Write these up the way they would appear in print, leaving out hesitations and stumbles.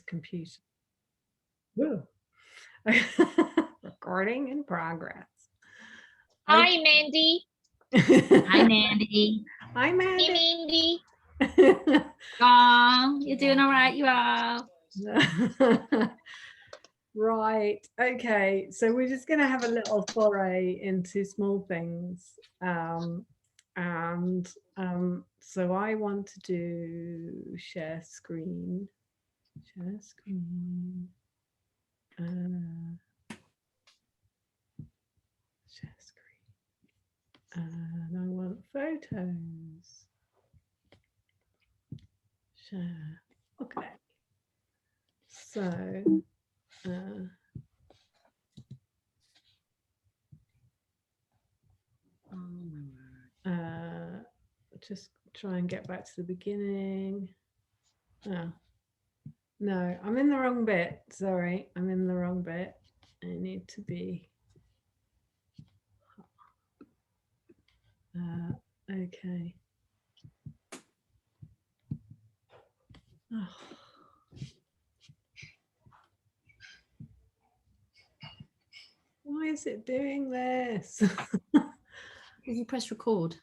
computer. Woo. Recording in progress. Hi, Mandy. Hi, Mandy. Hi, Mandy. Hey, Mandy. Oh, you're doing all right, you are. Right. Okay. So we're just going to have a little foray into small things. So I want to do share screen. Share screen. Share screen. And I want photos. Share. Okay. So just try and get back to the beginning. Oh, no, I'm in the wrong bit. Sorry, I'm in the wrong bit. I need to be. Okay. Oh. Why is it doing this? You press record.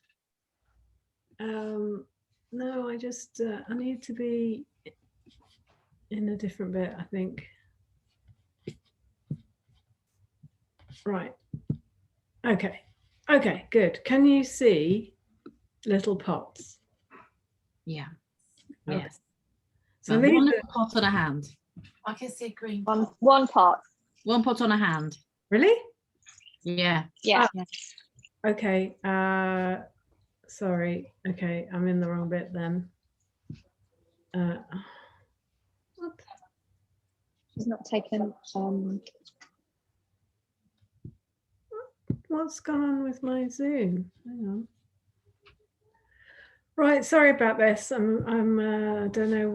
No, I just I need to be in a different bit, I think. Right. Okay. Okay, good. Can you see little pots? Yeah. Okay. Yes. So Well, one little pot on a hand. I can see a green One pot. One pot on a hand. Really? Yeah. Yeah. Okay. Sorry. Okay, I'm in the wrong bit then. She's not taken. What's gone on with my Zoom? Hang on. Right, sorry about this. I don't know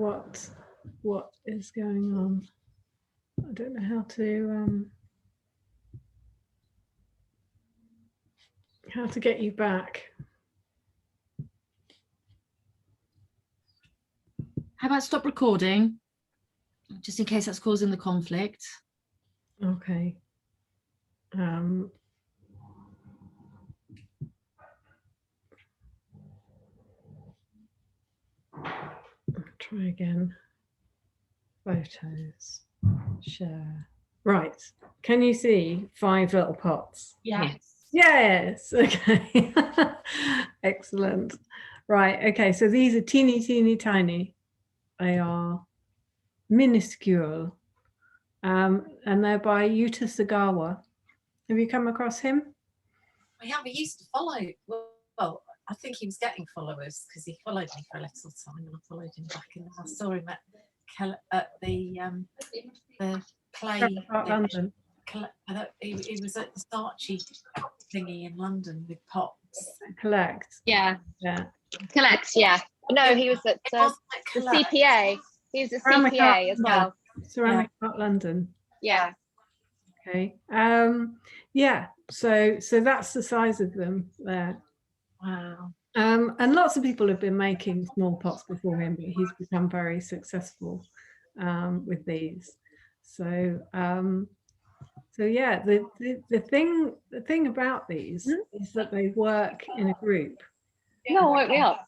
what is going on. I don't know how to get you back. How about stop recording? Just in case that's causing the conflict. Okay. Try again. Photos. Share. Right. Can you see 5 little pots? Yes. Yes. Okay. Excellent. Right. Okay. So these are teeny tiny. They are minuscule. And they're by Yuta Sagawa. Have you come across him? I have. He used to follow. Well, I think he was getting followers because he followed me for a little time, and I followed him back. And I saw him at the play. London. He was at the Starchy thingy in London with Pops. Collect. Yeah. Yeah. Collects. Yeah. No, he was at the CPA. He was at CPA as well. Ceramic Art London. Yeah. Okay. Yeah. So that's the size of them there. Wow. And lots of people have been making small pots before him, but he's become very successful with these. So yeah, the thing about these is that they work in a group. No, won't me up.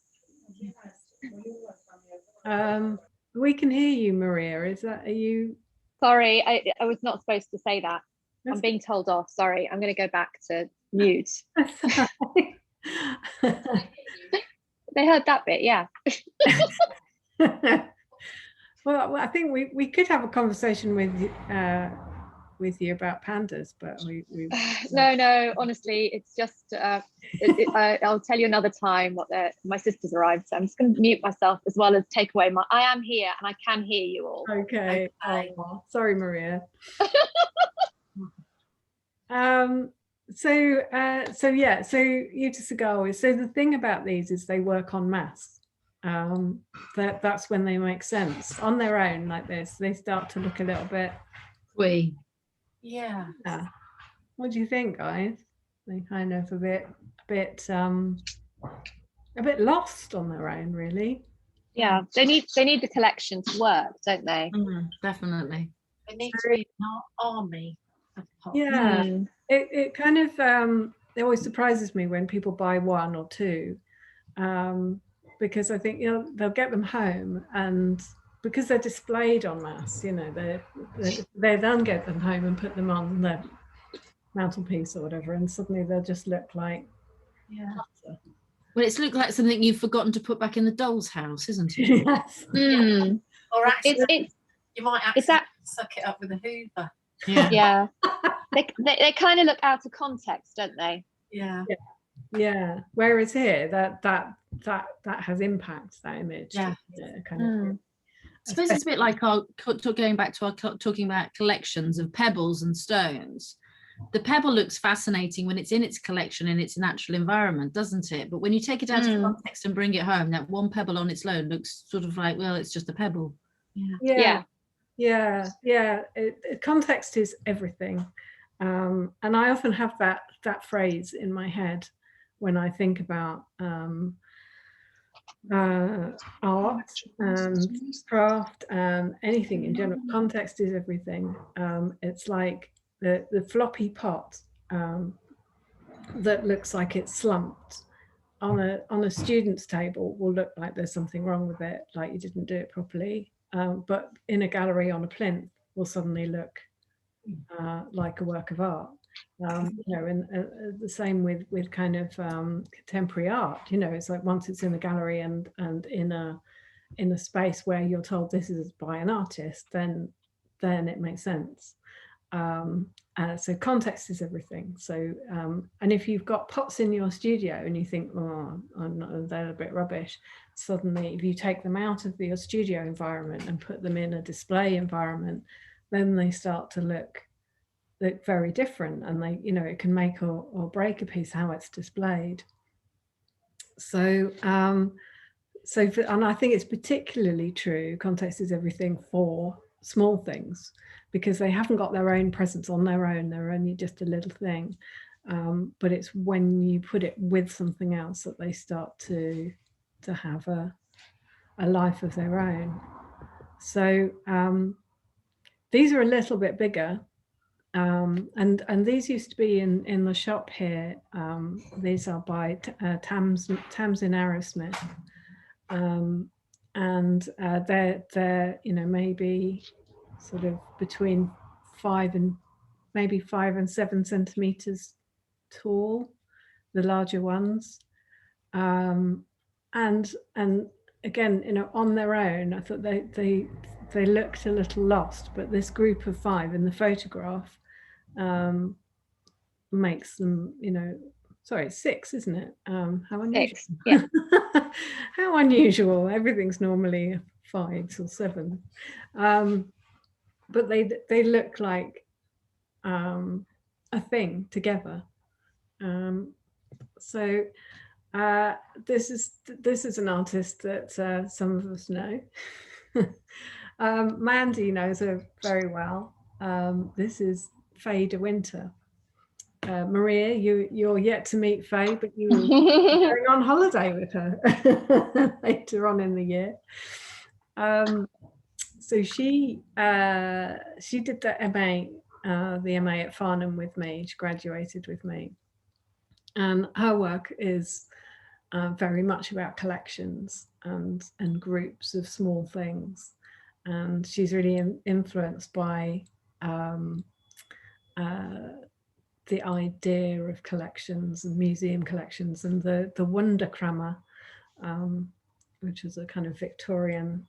We can hear you, Maria. Are you? Sorry, I was not supposed to say that. I'm being told off. Sorry, I'm going to go back to mute. They heard that bit, yeah. Well, I think we could have a conversation with you about pandas, but we No, honestly, it's just I'll tell you another time what my sister's arrived, so I'm just going to mute myself as well as take away I am here and I can hear you all. Okay. Oh, sorry, Maria. So Yuta Sagawa. So the thing about these is they work en masse. That's when they make sense on their own like this. They start to look a little bit. Yeah. What do you think, guys? They kind of a bit lost on their own, really. Yeah, they need the collection to work, don't they? Definitely. They need to be an army of pots. Yeah, Mm. it kind of it always surprises me when people buy one or two, because I think, you know, they'll get them home, and because they're displayed en masse, you know, they then get them home and put them on the mantelpiece or whatever, and suddenly they'll just look like clutter. Well, it's looked like something you've forgotten to put back in the doll's house, isn't it? Yes. Mm. Or actually, It's you might it's actually that suck it up with a Hoover. Yeah. yeah. They kind of look out of context, don't they? Yeah. Yeah. Whereas here, that has impact, that image. Yeah. Kind of. Mm. I suppose it's a bit like our going back to our talking about collections of pebbles and stones. The pebble looks fascinating when it's in its collection in its natural environment, doesn't it? But when you take it out of context and bring it home, that one pebble on its own looks sort of like, well, it's just a pebble. Yeah. Context is everything, and I often have that phrase in my head when I think about art and craft and anything in general. Context is everything. It's like the floppy pot that looks like it's slumped on a student's table will look like there's something wrong with it, like you didn't do it properly. But in a gallery on a plinth will suddenly look like a work of art. You know, and the same with kind of contemporary art. You know, it's like once it's in the gallery and in a space where you're told this is by an artist, then it makes sense. So context is everything. So and if you've got pots in your studio and you think, oh, they're a bit rubbish, suddenly if you take them out of your studio environment and put them in a display environment, then they start to look very different, and they, you know, it can make or break a piece how it's displayed. So and I think it's particularly true, context is everything, for small things, because they haven't got their own presence on their own, they're only just a little thing, but it's when you put it with something else that they start to have a life of their own. So these are a little bit bigger, and these used to be in the shop here. These are by Tams in Arrowsmith. And they're you know, maybe sort of between 5 and 7 centimeters tall, the larger ones, and again, you know, on their own I thought they looked a little lost, but this group of 5 in the photograph makes them, you know, sorry, 6, isn't it? How unusual. 6, yeah. How unusual. Everything's normally 5s or 7. But they look like a thing together. So this is an artist that some of us know. Mandy knows her very well. This is Faye de Winter. Maria, you're yet to meet Faye, but you're going on holiday with her later on in the year. So she did the MA at Farnham with me. She graduated with me, and her work is very much about collections and groups of small things, and she's really influenced by the idea of collections and museum collections, and the Wunderkrammer, which is a kind of Victorian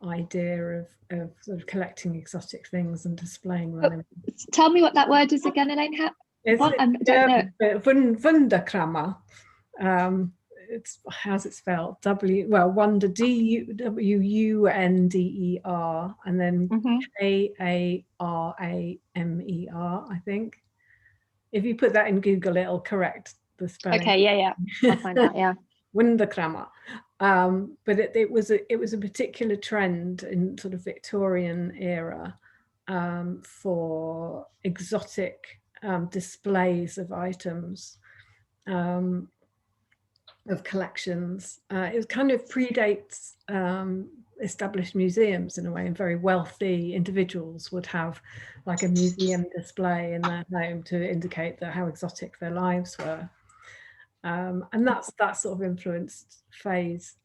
idea of sort of collecting exotic things and displaying them. Tell me what that word is again, Elaine. What? I don't know. Wunderkrammer. It's, how's it spelled? Wonder, Wunder, and then Karamer, I think. If you put that in Google, it'll correct the spelling. Okay, yeah, I'll find out. Yeah. Wunderkrammer. But it was a particular trend in sort of Victorian era for exotic displays of items, of collections. It kind of predates established museums in a way, and very wealthy individuals would have like a museum display in their home to indicate that how exotic their lives were. And that sort of influenced Faye's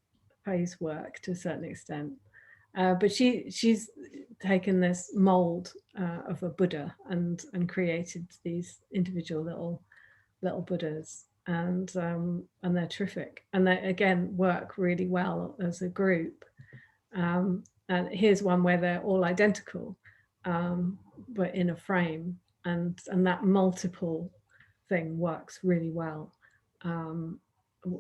work to a certain extent. But she's taken this mold of a Buddha and created these individual little Buddhas, and they're terrific, and they again work really well as a group. And here's one where they're all identical, but in a frame, and that multiple thing works really well.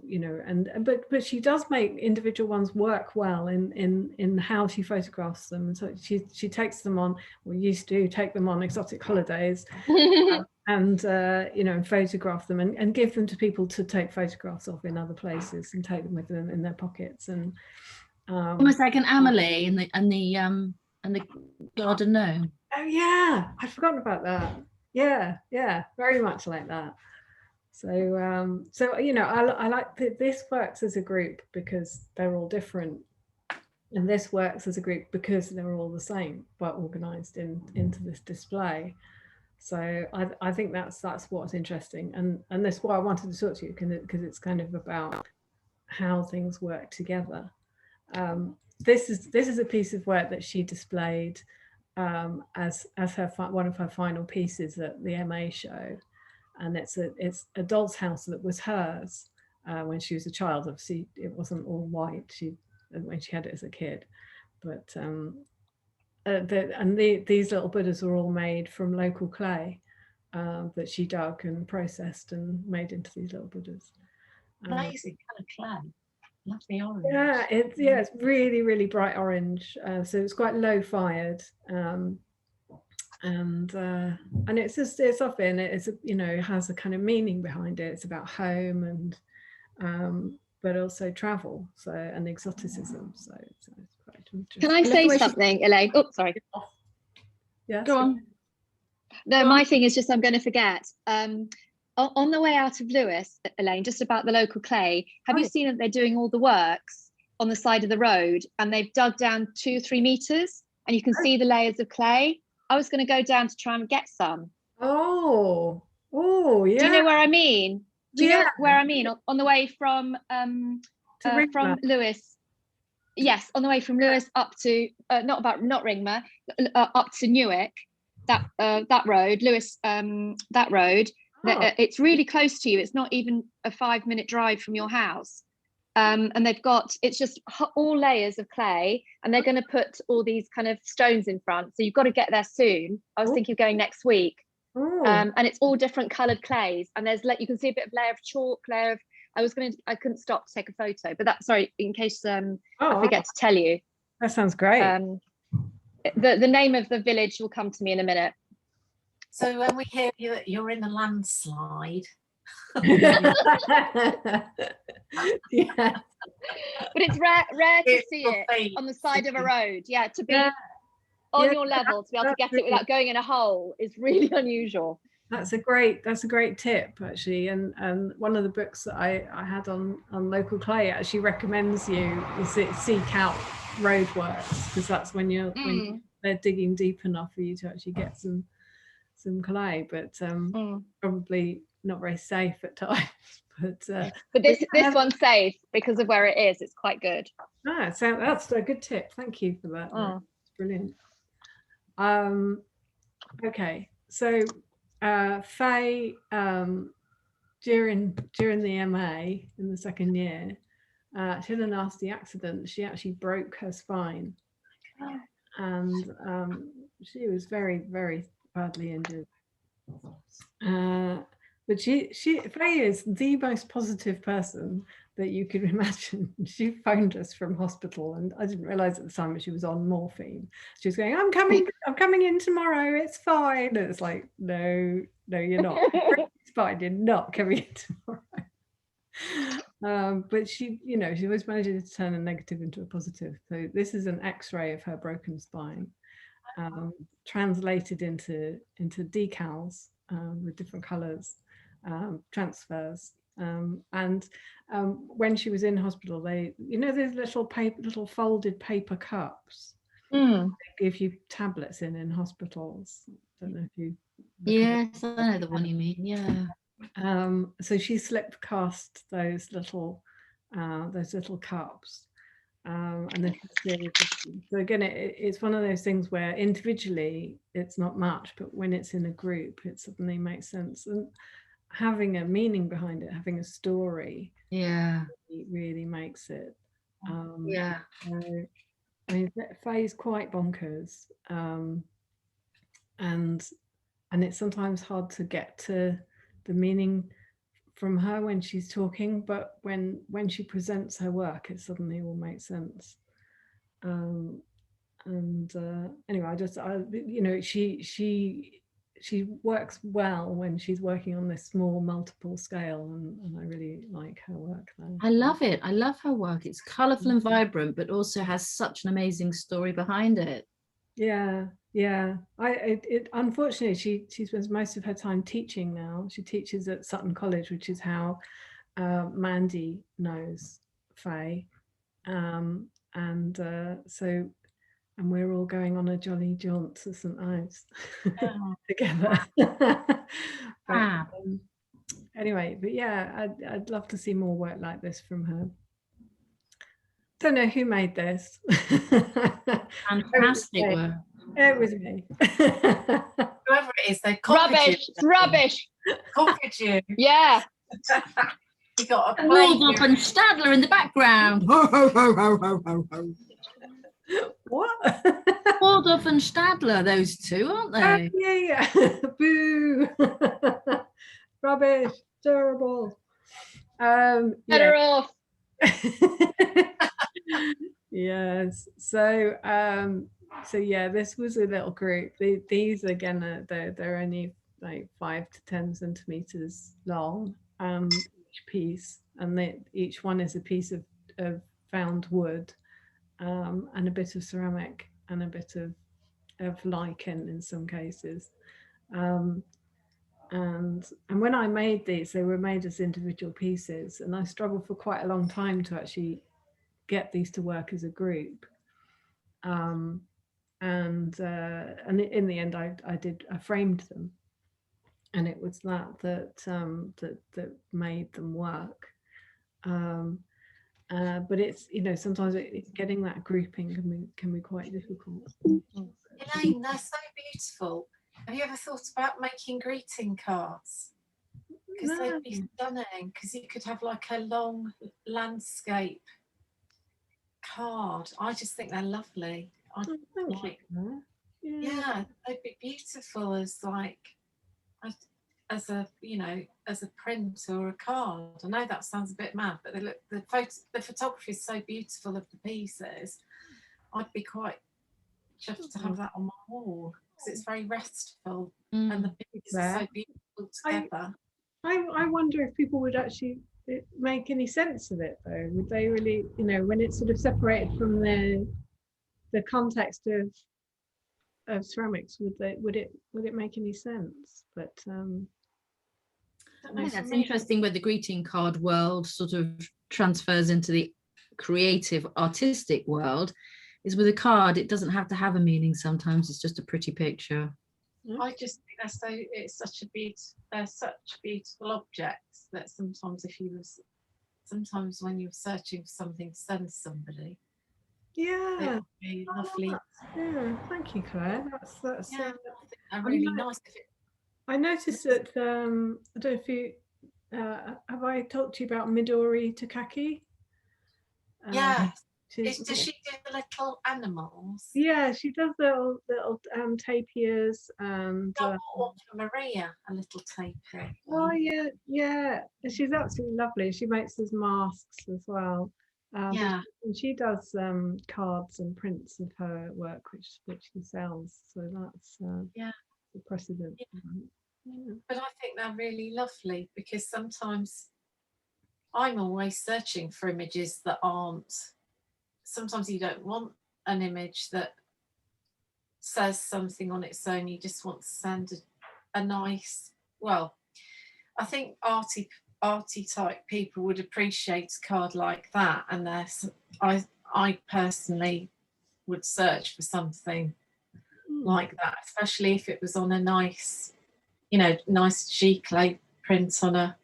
You know, but she does make individual ones work well in how she photographs them. So she takes them on, or used to take them on exotic holidays, and you know, photograph them and give them to people to take photographs of in other places and take them with them in their pockets, and almost like an Amelie and the garden gnome. Oh yeah, I'd forgotten about that. Yeah, very much like that. So so you know, I like that this works as a group because they're all different, and this works as a group because they're all the same but organized into this display. So I think that's what's interesting, and that's why I wanted to talk to you, because it's kind of about how things work together. This is a piece of work that she displayed as her one of her final pieces at the MA show, and it's a doll's house that was hers when she was a child. Obviously, it wasn't all white when she had it as a kid, but these little Buddhas were all made from local clay that she dug and processed and made into these little Buddhas. Amazing colour clay. Lovely orange. Yeah, it's really, really bright orange. So it's quite low fired. And it's often, it's you know, it has a kind of meaning behind it. It's about home and but also travel, so, and exoticism. So it's quite interesting. Can I say something, Elaine? Oh, sorry. Yeah, go on. No, my thing is just I'm going to forget. On the way out of Lewes, Elaine, just about the local clay, have you seen that they're doing all the works on the side of the road, and they've dug down 2-3 meters, and you can see the layers of clay? I was going to go down to try and get some. Oh, yeah. Do you know where I mean? Do you know where I mean? On the way from Lewes. Yes, on the way from Lewes up to not Ringmer, up to Newark. That road, Lewes. That road. It's really close to you. It's not even a 5-minute drive from your house. And they've got, it's just all layers of clay, and they're going to put all these kind of stones in front. So you've got to get there soon. I was thinking of going next week. And it's all different coloured clays. And there's you can see a bit of layer of chalk, layer of, I couldn't stop to take a photo, but that, sorry, in case I forget to tell you. That sounds great. The name of the village will come to me in a minute. So when we hear you're in a landslide. Yeah. But it's rare to see it on the side of a road. Yeah, to be on your level, to be able to get it without going in a hole is really unusual. That's a great tip, actually, and one of the books that I had on local clay actually recommends you seek out roadworks, because that's when they're digging deep enough for you to actually get some clay, but probably not very safe at times. But this one's safe because of where it is. It's quite good. So that's a good tip. Thank you for that. That's brilliant. Okay, so Faye, during the MA in the second year, she had a nasty accident. She actually broke her spine, and she was very, very badly injured. But Faye is the most positive person that you could imagine. She phoned us from hospital, and I didn't realize at the time that she was on morphine. She was going, I'm coming in tomorrow, it's fine. And it's like, no, you're not. It's fine, you're not coming in tomorrow. But she always manages to turn a negative into a positive. So this is an X-ray of her broken spine, translated into decals with different colors, transfers, And when she was in hospital, they, you know, those little folded paper cups Mm. they give you tablets in hospitals. Don't know if you. Yes, I know the one you mean. Yeah. So she slip cast those little cups, and there's a series of them. So again, it's one of those things where individually it's not much, but when it's in a group, it suddenly makes sense. And having a meaning behind it, having a story, Yeah. it really makes it. Yeah. So, I mean, Faye's quite bonkers, and it's sometimes hard to get to the meaning from her when she's talking, but when she presents her work, it suddenly all makes sense. Anyway, you know, she works well when she's working on this small multiple scale, and I really like her work there. I love it. I love her work. It's colourful and vibrant, but also has such an amazing story behind it. Yeah, yeah. Unfortunately, she spends most of her time teaching now. She teaches at Sutton College, which is how Mandy knows Faye, and we're all going on a jolly jaunt to St Ives together. But, anyway, but yeah, I'd love to see more work like this from her. Don't know who made this. Fantastic work. It was me. Whoever it is, they copied Rubbish. you. It's rubbish. Copied you. Yeah. You got a Waldorf and Stadler in the background. What? Waldorf and Stadler, those two, aren't they? Yeah. Boo. Rubbish. Terrible. Better off. Yes. So yeah, this was a little group. These again, they're only like 5 to 10 centimeters long, each piece, and each one is a piece of found wood, and a bit of ceramic, and a bit of lichen in some cases. And when I made these, they were made as individual pieces, and I struggled for quite a long time to actually get these to work as a group. And in the end, I framed them, and it was that made them work. But it's, you know, sometimes it's getting that grouping can be quite difficult. Elaine, they're so beautiful. Have you ever thought about making greeting cards? Because they'd be stunning, because you could have like a long landscape card. I just think they're lovely. Thank you. Yeah, they'd be beautiful as like as a, you know, as a print or a card. I know that sounds a bit mad, but they look, the photography is so beautiful of the pieces. I'd be quite chuffed to have that on my wall, because it's very restful, and the pieces are so beautiful together. I wonder if people would actually make any sense of it, though. Would they really, you know, when it's sort of separated from the context of ceramics, would it make any sense? But I think that's interesting where the greeting card world sort of transfers into the creative artistic world. Is with a card, it doesn't have to have a meaning. Sometimes it's just a pretty picture. I just think it's such beautiful objects that sometimes sometimes when you're searching for something to send somebody, yeah, it would be lovely. Yeah, thank you, Claire. That's I think they're really nice. I noticed that I don't know if you have I talked to you about Midori Takaki? Yes. Does she do the little animals? Yeah, she does little tapirs, and I bought one for Maria, a little tapir. Oh yeah, she's absolutely lovely. She makes us masks as well. And she does cards and prints of her work, which she sells. So that's the precedent. Yeah. But I think they're really lovely, because sometimes I'm always searching for images that aren't. Sometimes you don't want an image that says something on its own. You just want to send a nice. Well, I think arty type people would appreciate a card like that, and I personally would search for something like that, especially if it was on a nice, you know, nice giclée print on a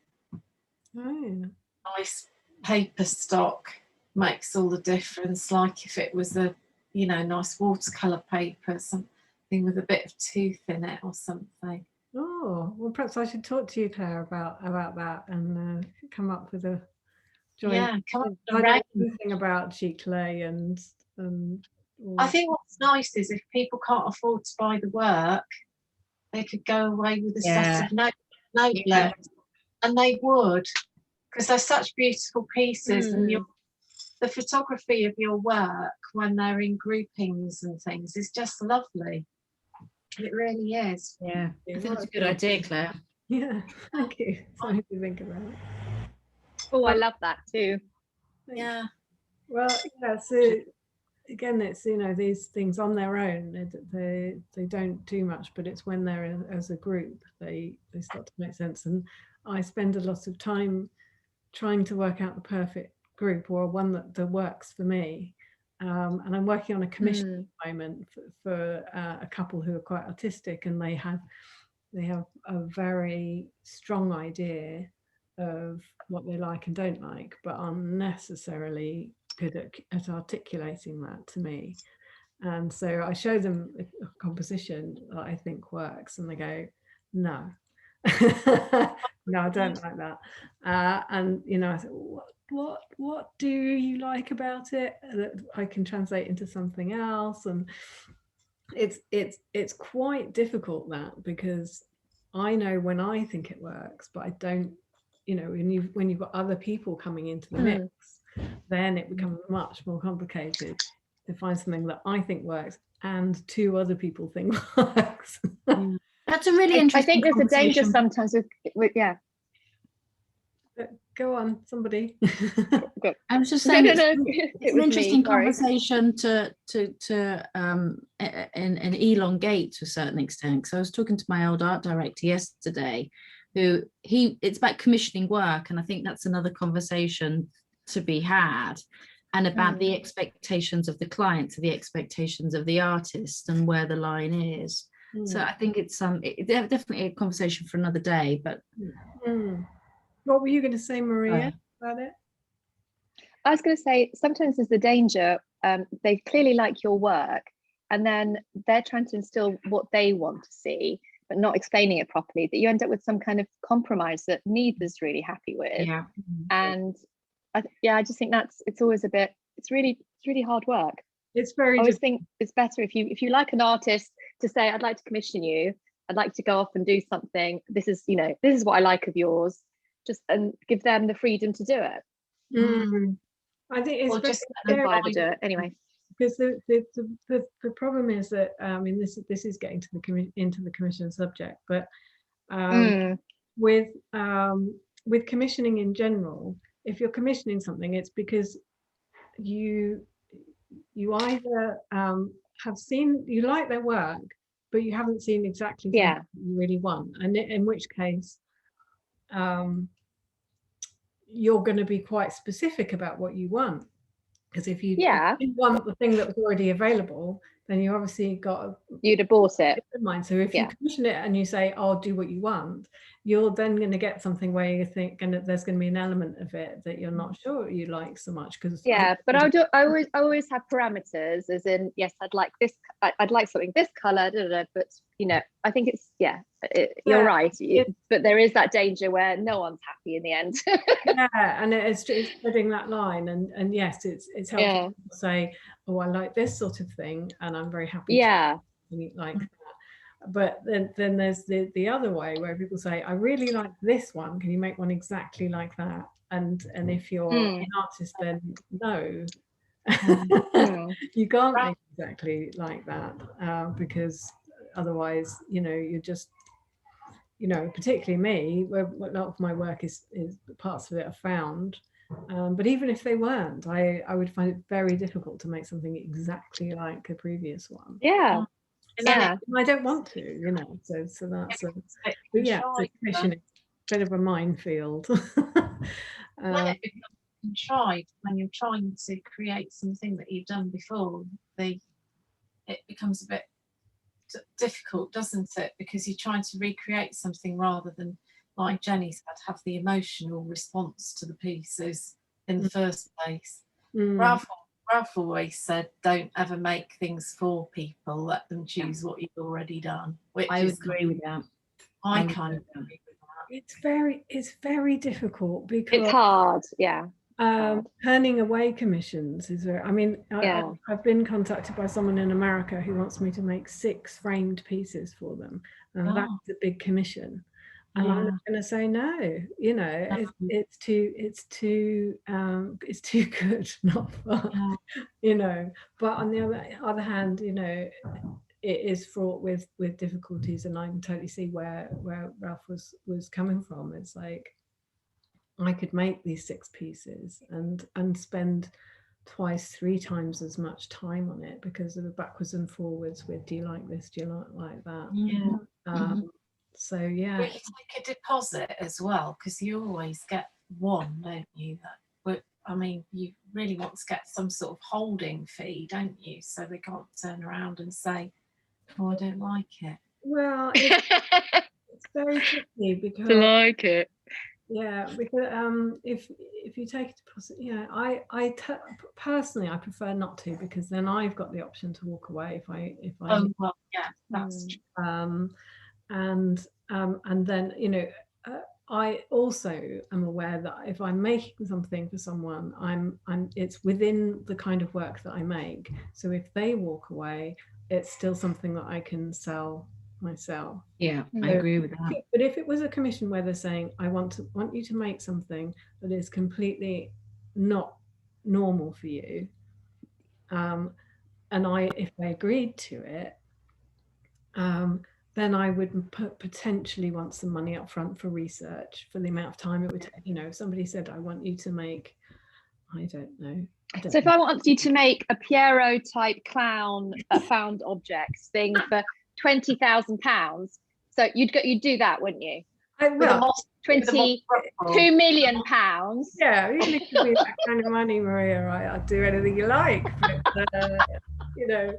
nice paper stock. Makes all the difference. Like if it was a, you know, nice watercolor paper, something with a bit of tooth in it or something. Oh, well, perhaps I should talk to you, Claire, about that and come up with a joint. Yeah, come on. I don't know anything about giclée and I think what's nice is if people can't afford to buy the work, they could go away with a set of notelets, and they would, because they're such beautiful pieces, and the photography of your work when they're in groupings and things is just lovely. It really is. Yeah, I think that's a good idea, Claire. Yeah, thank you. Something to think about. Oh, I love that too. Yeah. Well, yeah, so again, it's, you know, these things on their own, they don't do much, but it's when they're as a group, they start to make sense. And I spend a lot of time trying to work out the perfect group, or one that works for me. And I'm working on a commission at the moment for a couple who are quite artistic, and they have a very strong idea of what they like and don't like, but aren't necessarily good at articulating that to me. And so I show them a composition that I think works, and they go, no. No, I don't like that. And, you know, I said, what do you like about it that I can translate into something else? And it's quite difficult, that, because I know when I think it works, but I don't, you know, when you've got other people coming into the mix, then it becomes much more complicated to find something that I think works and two other people think works. That's a really interesting. I think there's a danger sometimes with Go on, somebody. I was just saying, it's an interesting me, conversation to and elongate to a certain extent. So I was talking to my old art director yesterday, it's about commissioning work, and I think that's another conversation to be had, and about the expectations of the client to the expectations of the artist and where the line is. So I think it's definitely a conversation for another day. But what were you going to say, Maria, about it? I was going to say, sometimes there's the danger, they clearly like your work, and then they're trying to instill what they want to see, but not explaining it properly, that you end up with some kind of compromise that neither's really happy with. Yeah. And I just think it's always it's really hard work. It's very, I always think it's better if you like an artist to say, I'd like to commission you, I'd like to go off and do something, this is what I like of yours, and give them the freedom to do it. I think it's just do it anyway. Because the problem is that I mean, this is getting to into the commission subject, but with commissioning in general, if you're commissioning something, it's because you either have seen, you like their work, but you haven't seen exactly what you really want, and in which case you're going to be quite specific about what you want, because if you want the thing that was already available, then you obviously you'd have bought it in mind. So if you commission it and you say, I'll do what you want, you're then going to get something where you think, and there's going to be an element of it that you're not sure you like so much. Because but I always have parameters, as in, yes, I'd like this, I'd like something this color, but I think it's you're right, but there is that danger where no one's happy in the end. And it's treading that line, and yes, it's helpful to say, oh, I like this sort of thing, and I'm very happy to like that. But then there's the other way, where people say, I really like this one, can you make one exactly like that? And if you're an artist, then no, you can't make exactly like that, because otherwise, you're just, particularly me, where a lot of my work is parts of it are found. But even if they weren't, I would find it very difficult to make something exactly like a previous one. And I don't want to, so that's but yeah, so commissioning. bit of a minefield. When it becomes contrived, when you're trying to create something that you've done before, it becomes a bit difficult, doesn't it? Because you're trying to recreate something rather than, like Jenny said, have the emotional response to the pieces in the first place. Ralph always said, don't ever make things for people, let them choose what you've already done. Which I would agree with that. I kind of agree with that. It's very difficult because It's hard, yeah. Turning away commissions is very, I mean, I've been contacted by someone in America who wants me to make 6 framed pieces for them, and that's a big commission. And I'm not going to say no. You know, it's too good, not fun. You know, but on the other hand, you know, it is fraught with difficulties, and I can totally see where Ralph was coming from. It's like, I could make these 6 pieces and spend twice, 3 times as much time on it because of the backwards and forwards with, do you like this, do you like that? So yeah, But you take a deposit as well, because you always get one, don't you? But I mean, you really want to get some sort of holding fee, don't you? So they can't turn around and say, oh, I don't like it. Well, it's very tricky because to like it. Yeah, because if you take a deposit, yeah, I personally I prefer not to, because then I've got the option to walk away if I well, yeah, that's true. And then, you know, I also am aware that if I'm making something for someone, it's within the kind of work that I make. So if they walk away, it's still something that I can sell myself. Yeah, I agree with that. But if it was a commission where they're saying, I want you to make something that is completely not normal for you, and if I agreed to it, then I would potentially want some money up front for research, for the amount of time it would take. You know, if somebody said, I want you to make, I don't know. So if I want you to make a Pierrot type clown found objects thing for £20,000, so you'd do that, wouldn't you? Well, 22 million pounds. Yeah, even if you that kind of money, Maria, right? I'd do anything you like. But, you know,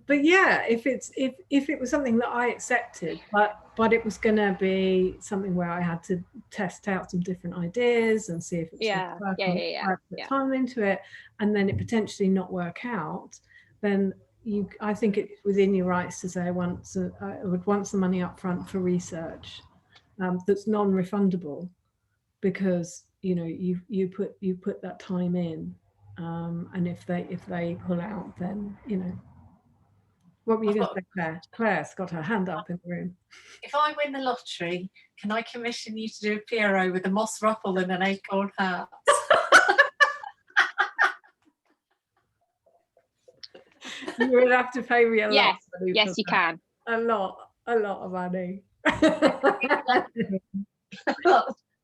but yeah, if it was something that I accepted, but it was going to be something where I had to test out some different ideas and see if it was put time into it, and then it potentially not work out, then I think it's within your rights to say I would want some money up front for research that's non-refundable, because you know you put that time in, and if they pull out, then you know. What were you going to say, Claire? Claire's got her hand up in the room. If I win the lottery, can I commission you to do a Pierrot with a moss ruffle and an acorn hat? You would have to pay me a lot. Yes, you can. A lot of money.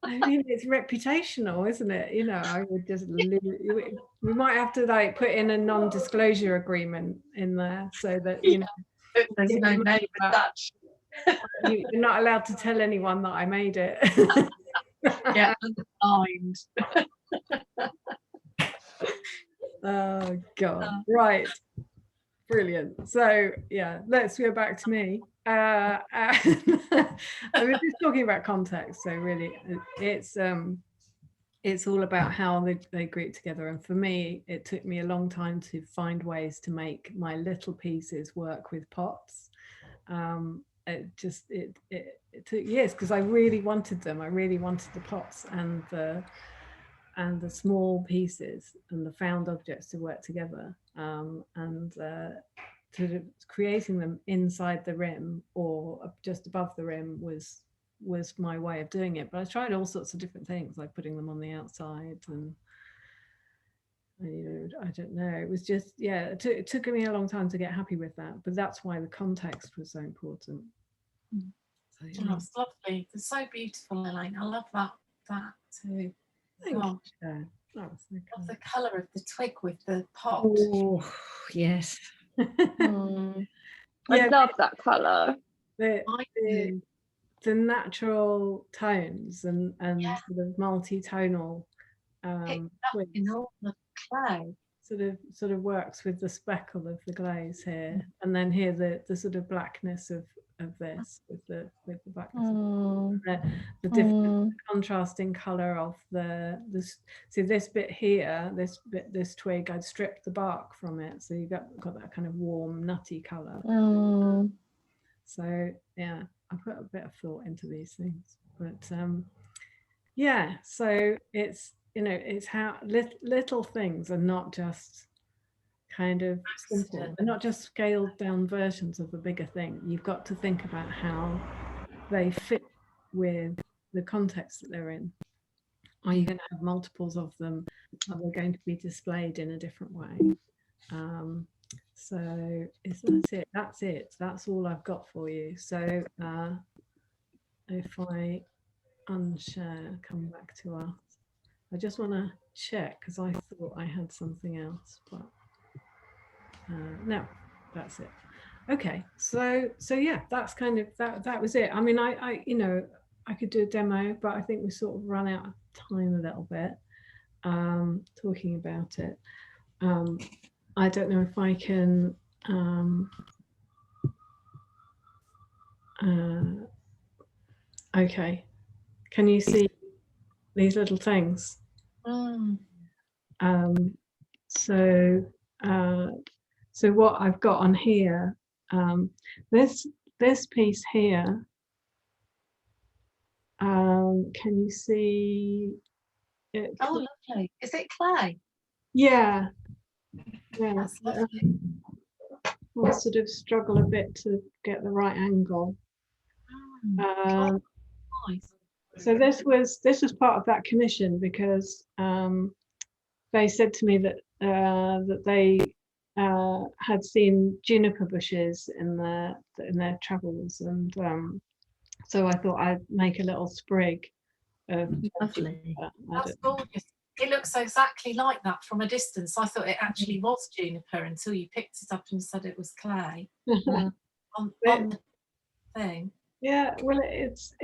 I mean, it's reputational, isn't it? You know, I would just we might have to like put in a non-disclosure agreement in there, so that you know there's no name attached. You're not allowed to tell anyone that I made it. Yeah, underlined. Oh God! Right, brilliant. So yeah, let's go back to me. I was just talking about context, so really it's all about how they group together, and for me it took me a long time to find ways to make my little pieces work with pots. It took years, because I really wanted them. I really wanted the pots and the small pieces and the found objects to work together, to creating them inside the rim or just above the rim was my way of doing it. But I tried all sorts of different things, like putting them on the outside, and you know, I don't know, it was just, yeah, it took me a long time to get happy with that, but that's why the context was so important. So, yeah. It's lovely. It's so beautiful, Elaine. I love that too. Thank you. That was so cool. The colour of the twig with the pot. Oh yes. I love that colour. To the natural tones and sort of multi-tonal In twigs all the clay. sort of works with the speckle of the glaze here, and then here the sort of blackness of this with the blackness of the different contrasting color of this. See this bit here, this twig, I'd stripped the bark from it, so you got that kind of warm nutty color. So yeah, I put a bit of thought into these things, but yeah, so it's, you know, it's how little things are not just kind of simple, they're not just scaled down versions of a bigger thing. You've got to think about how they fit with the context that they're in. Are you going to have multiples of them? Are they going to be displayed in a different way? So that's it, that's all I've got for you. So if I unshare, come back to us, I just want to check because I thought I had something else, but no, that's it. Okay, so yeah, that's kind of that was it. I mean, I you know, I could do a demo, but I think we sort of run out of time a little bit talking about it. I don't know if I can okay, can you see these little things? So what I've got on here, this piece here, can you see it? Oh, lovely. Is it clay? Yeah. That's lovely. I'll sort of struggle a bit to get the right angle. Nice. So this was part of that commission because they said to me that that they had seen juniper bushes in their travels, and so I thought I'd make a little sprig of Lovely. That's gorgeous. It looks exactly like that from a distance. I thought it actually was juniper until you picked it up and said it was clay on the thing. Yeah, well, it's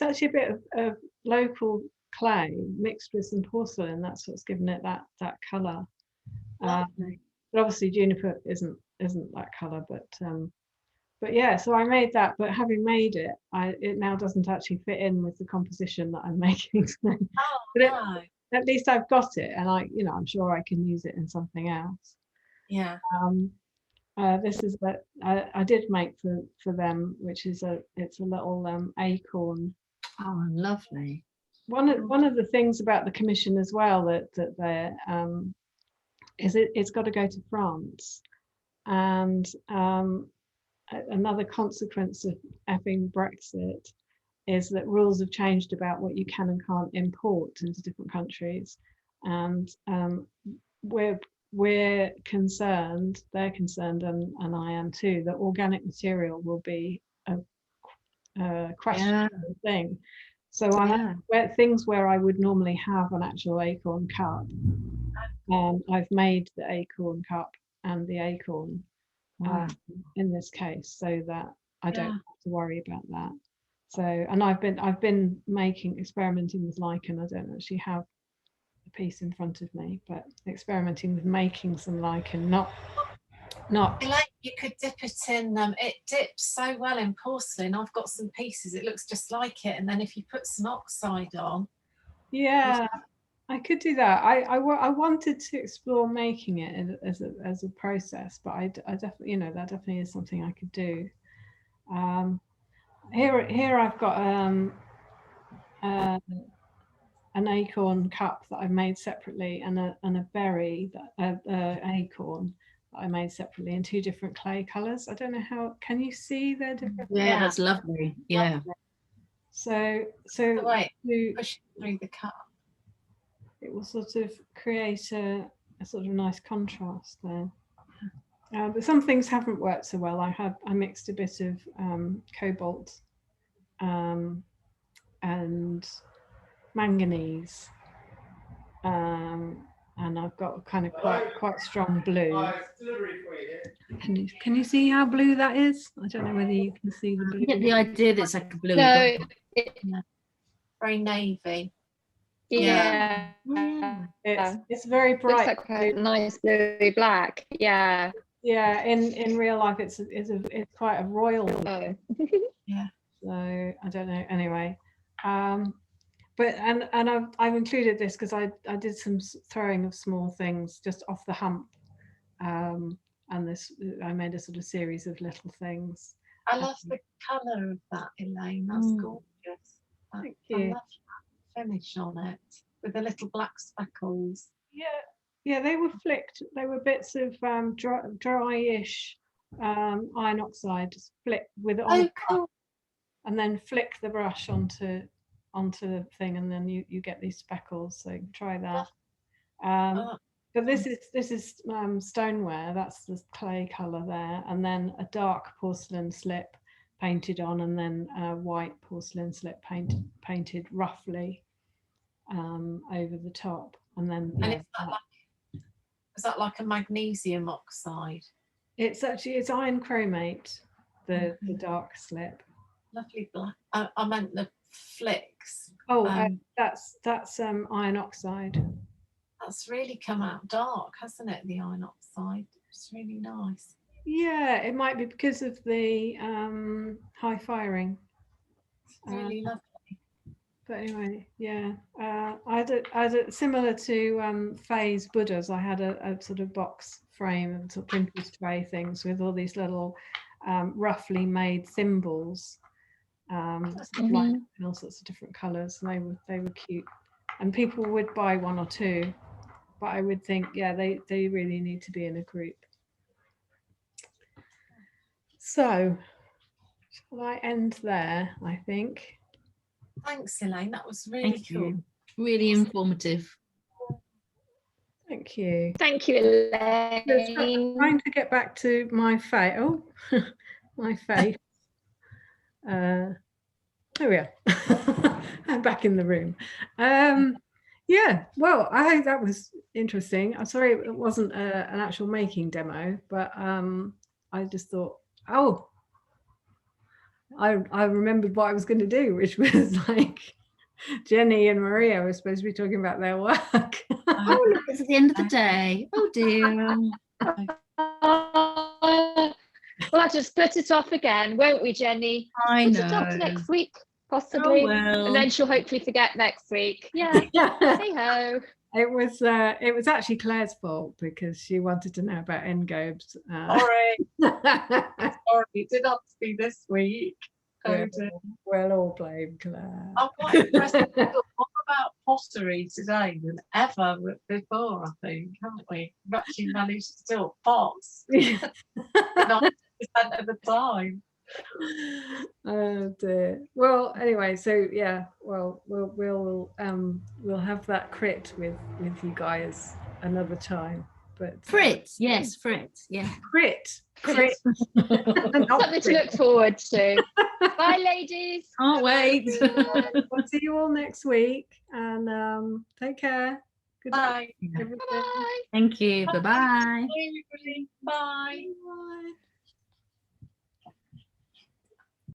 actually a bit of local clay mixed with some porcelain. That's what's given it that colour. But obviously juniper isn't that colour. But yeah, so I made that. But having made it, it now doesn't actually fit in with the composition that I'm making. But No. at least I've got it, and I'm sure I can use it in something else. Yeah. This is that I did make for them, which is it's a little acorn. Oh, lovely. One of the things about the commission as well that they're is it's got to go to France, and another consequence of effing Brexit is that rules have changed about what you can and can't import into different countries, and we're concerned, they're concerned, and I am too, that organic material will be a questionable thing. So where things where I would normally have an actual acorn cup, I've made the acorn cup and the acorn in this case, so that I don't have to worry about that. So, and I've been experimenting with lichen. I don't actually have a piece in front of me, but experimenting with making some lichen, not. Elaine, you could dip it in. It dips so well in porcelain. I've got some pieces. It looks just like it, and then if you put some oxide on. Yeah, I could do that. I wanted to explore making it as a process, but I definitely, that definitely is something I could do. Here I've got an acorn cup that I've made separately, and a berry, acorn that I made separately in two different clay colours. I don't know how, can you see they're different? Yeah, that's lovely. Yeah. So push it through the cup. It will sort of create a sort of nice contrast there. But some things haven't worked so well. I mixed a bit of cobalt and manganese and I've got kind of quite strong blue. Can you see how blue that is? I don't know whether you can see the blue. You get the idea that it's like a blue. No, Very navy. yeah. It's very Looks bright. like a nice bluey black. Yeah. Yeah, in real life, it's quite a royal. Oh. Yeah. So I don't know. Anyway, but I've included this because I did some throwing of small things just off the hump, and I made a sort of series of little things. I love the colour of that, Elaine. That's gorgeous. Thank I you. love that finish on it with the little black speckles. Yeah, they were flicked. They were bits of dryish iron oxide, just flick with it on the cool. and then flick the brush onto the thing, and then you get these speckles. So try that. But this is stoneware. That's the clay color there, and then a dark porcelain slip painted on, and then a white porcelain slip painted roughly over the top, and then. And is that like a magnesium oxide? It's iron chromate, the dark slip. Lovely black. I meant the flicks. Oh, that's iron oxide. That's really come out dark, hasn't it? The iron oxide. It's really nice. Yeah, it might be because of the high firing. It's really lovely. But anyway, yeah, I had a similar to Faye's Buddhas. I had a sort of box frame and sort of printer's tray things with all these little roughly made symbols, sort of like in all sorts of different colours, and they were cute. And people would buy one or two, but I would think, yeah, they really need to be in a group. So, shall I end there? I think. Thanks, Elaine. That was really cool. Really informative. Thank you. Thank you, Elaine. I'm trying to get back to my face. Oh, my face. There we are. I'm back in the room. Yeah, well, I hope that was interesting. I'm sorry it wasn't an actual making demo, but I just thought, oh, I remembered what I was going to do, which was like Jenny and Maria were supposed to be talking about their work. Oh, look, it's at the end of the day. Oh dear. We'll have to split it off again, won't we, Jenny? I Split it off know. next week, possibly. Oh, well. And then she'll hopefully forget next week. Yeah. Hey ho. It was actually Claire's fault because she wanted to know about engobes. Sorry. Sorry, it did not to be this week. We'll all blame Claire. I'm quite impressed. We've got more about pottery today than ever before, I think, haven't we? We've actually managed to do pots 90% of the time. Oh dear. Well, anyway, so yeah, well, we'll have that crit with you guys another time. But Fritz, yes, Fritz, yeah. Crit. Something to look forward to. Bye, ladies. Can't wait. We'll see you all next week, and take care. Bye. Bye. Thank you. Bye-bye. Bye. Bye. Bye.